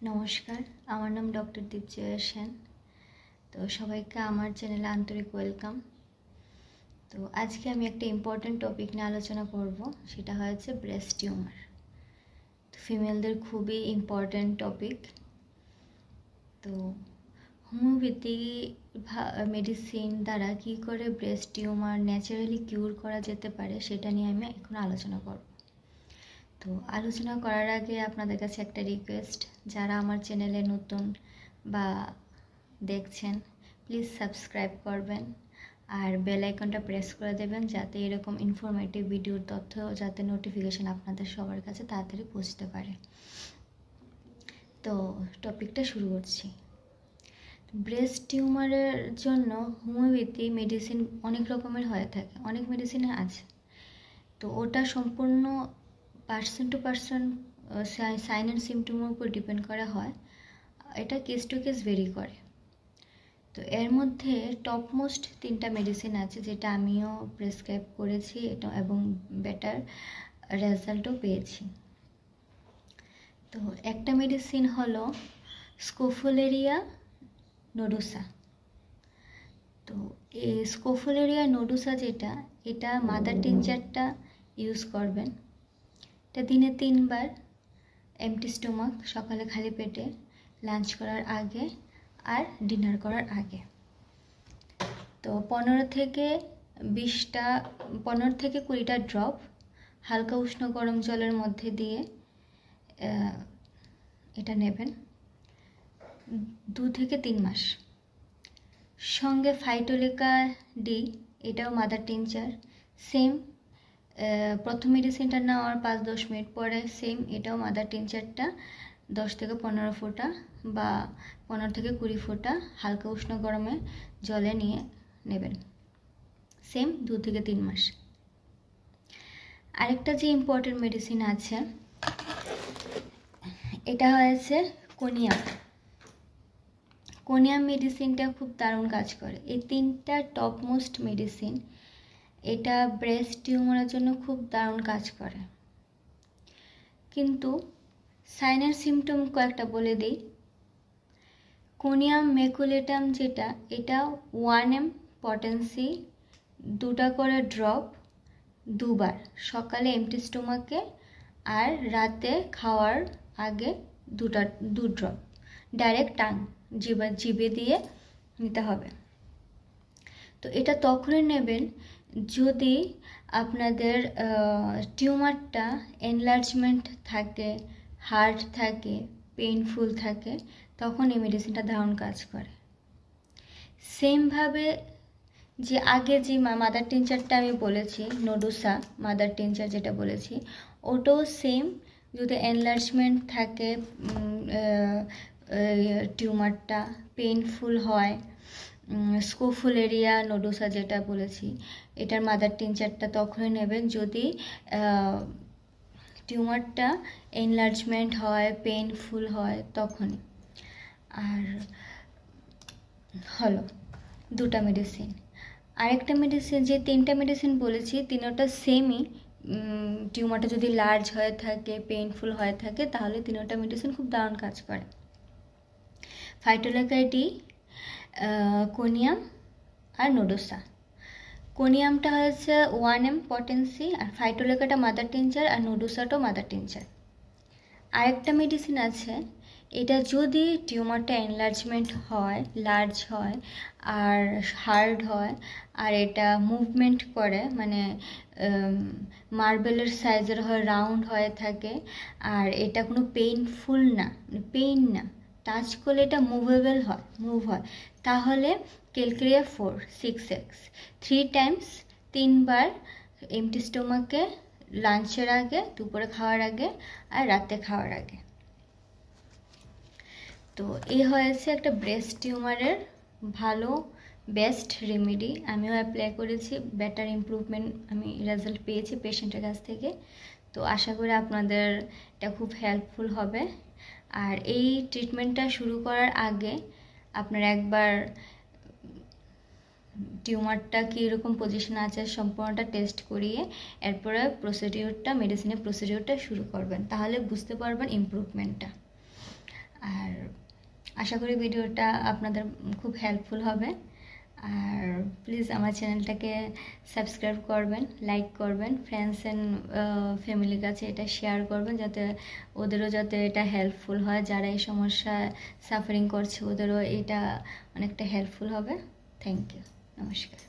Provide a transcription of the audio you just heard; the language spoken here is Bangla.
নমস্কার, আমার নাম ডক্টর দীপজয়া সেন। তো সবাইকে আমার চ্যানেলে আন্তরিক ওয়েলকাম। তো আজকে আমি একটা ইম্পর্ট্যান্ট টপিক নিয়ে আলোচনা করব, সেটা হচ্ছে ব্রেস্ট টিউমার। তো ফিমেলদের খুবই ইম্পর্ট্যান্ট টপিক। তো হোমিওপ্যাথি মেডিসিন দ্বারা কী করে ব্রেস্ট টিউমার ন্যাচারালি কিউর করা যেতে পারে সেটা নিয়ে আমি এখন আলোচনা করব। তো আলোচনা করার আগে আপনাদের কাছে একটা রিকোয়েস্ট, যারা আমার চ্যানেলে নতুন বা দেখছেন প্লিজ সাবস্ক্রাইব করবেন আর বেল আইকনটা প্রেস করে দেবেন, যাতে এরকম ইনফরমেটিভ ভিডিওর তথ্য যাতে নোটিফিকেশন আপনাদের সবার কাছে তাড়াতাড়ি পৌঁছতে পারে। তো টপিকটা শুরু করছি। ব্রেস্ট টিউমারের জন্য হোমিওপ্যাথি মেডিসিন অনেক রকমের হয়ে থাকে, অনেক মেডিসিনে আছে। তো ওটা সম্পূর্ণ person to person sign and সিমটমের উপর ডিপেন্ড করা হয়, এটা কেস টু কেস ভেরি করে। তো এর মধ্যে টপমোস্ট 3টা মেডিসিন আছে যেটা আমিও প্রেসক্রাইব করেছি এটা এবং বেটার রেজাল্টও পেয়েছি। তো একটা মেডিসিন হলো স্কোফোলেরিয়া নোডোসা। তো এই স্কোফোলেরিয়া নোডোসা যেটা, এটা মাদার টিনচারটা ইউজ করবেন। এটা দিনে 3 বার, এমটি স্টোমাক, সকালে খালি পেটে, লাঞ্চ করার আগে আর ডিনার করার আগে। তো 15 থেকে 20টা ড্রপ হালকা উষ্ণ গরম জলের মধ্যে দিয়ে এটা নেবেন 2 থেকে 3 মাস। সঙ্গে ফাইটোলিকা ডি, এটাও মাদার টিনচার, সেম প্রথম মেডিসিনটা নেওয়ার 5-10 মিনিট পরে সেম এটাও মাদার টিনচারটা 10 থেকে 15 ফোঁটা বা 15 থেকে 20 ফোঁটা হালকা উষ্ণ গরমে জলে নিয়ে নেবেন, সেম 2 থেকে 3 মাস। আরেকটা যে ইম্পর্টেন্ট মেডিসিন আছে এটা হয়েছে কোনিয়াম মেডিসিনটা খুব দারুণ কাজ করে। এই 3টা টপমোস্ট মেডিসিন, এটা ব্রেস্ট টিউমারের জন্য খুব দারুণ কাজ করে। কিন্তু সাইন অ্যান্ড সিমটম কয়েকটা বলে দিই। কোনিয়াম মেকুলেটাম যেটা, এটা 1 ml পটেন্সি 2টা করে ড্রপ 2 বার, সকালে এমটি স্টোমাকে আর রাতে খাওয়ার আগে 2 ড্রপ ডাইরেক্ট টাং জিভে দিয়ে নিতে হবে। তো এটা তখনই নেবেন যদি আপনাদের টিউমারটা এনলার্জমেন্ট থাকে, হার্ড থাকে, পেইনফুল থাকে, তখন এই মেডিসিনটা দারুণ কাজ করে। সেমভাবে যে আগে যে মাদার টিনচারটা আমি বলেছি, নোডোসা মাদার টিনচার যেটা বলেছি, ওটাও সেম, যদি এনলার্জমেন্ট থাকে, টিউমারটা পেইনফুল হয়, স্কোফোলেরিয়া নোডোসা যেটা বলেছি, এটার মাদার টিনচারটা তখনই নেবেন যদি টিউমারটা এনলার্জমেন্ট হয়, পেইনফুল হয়, তখনই। আর হলো 2টা মেডিসিন। আরেকটা মেডিসিন, যে 3টা মেডিসিন বলেছি 3টা সেমই, টিউমারটা যদি লার্জ হয়ে থাকে, পেইনফুল হয়ে থাকে, তাহলে 3টা মেডিসিন খুব দারুণ কাজ করে। ফাইটোলিকা ডি, কোনিয়াম আর নোডোসা। কোনিয়ামটা হচ্ছে 1 ml পটেন্সি, আর ফাইটোলিকাটা মাদার টিনচার, আর নোডোসাটাও মাদার টিনচার। আরেকটা মেডিসিন আছে, এটা যদি টিউমারটা এনলার্জমেন্ট হয়, লার্জ হয় আর হার্ড হয়, আর এটা মুভমেন্ট করে, মানে মার্বেলের সাইজের হয়, রাউন্ড হয়ে থাকে, আর এটা কোনো পেইনফুল না, পেইন না, টাচ করলে এটা মুভেবল হয়, মুভ হয়, তাহলে ক্যালকেরিয়া 4-6x 3 টাইমস 3 বার এমটি স্টোমাকে, লাঞ্চের আগে, দুপুরে খাওয়ার আগে আর রাতে খাওয়ার আগে। তো এই হয়েছে একটা ব্রেস্ট টিউমারের ভালো বেস্ট রেমেডি। আমিও অ্যাপ্লাই করেছি, বেটার ইমপ্রুভমেন্ট আমি রেজাল্ট পেয়েছি পেশেন্টের কাছ থেকে। তো আশা করি আপনাদের এটা খুব হেল্পফুল হবে। আর এই ট্রিটমেন্টটা শুরু করার আগে আপনারা একবার টিউমারটা কীরকম পজিশন আছে সম্পূর্ণটা টেস্ট করিয়ে এরপরে মেডিসিনের প্রসিডিওরটা শুরু করবেন, তাহলে বুঝতে পারবেন ইমপ্রুভমেন্টটা। আশা করি ভিডিওটা আপনাদের খুব হেল্পফুল হবে। আর প্লিজ আমার চ্যানেলটাকে সাবস্ক্রাইব করবেন, লাইক করবেন, ফ্রেন্ডস অ্যান্ড ফ্যামিলির কাছে এটা শেয়ার করবেন, যাতে ওদেরও যাতে এটা হেল্পফুল হয়। যারা এই সমস্যা সাফারিং করছে ওদেরও এটা অনেকটা হেল্পফুল হবে। থ্যাংক ইউ, নমস্কার।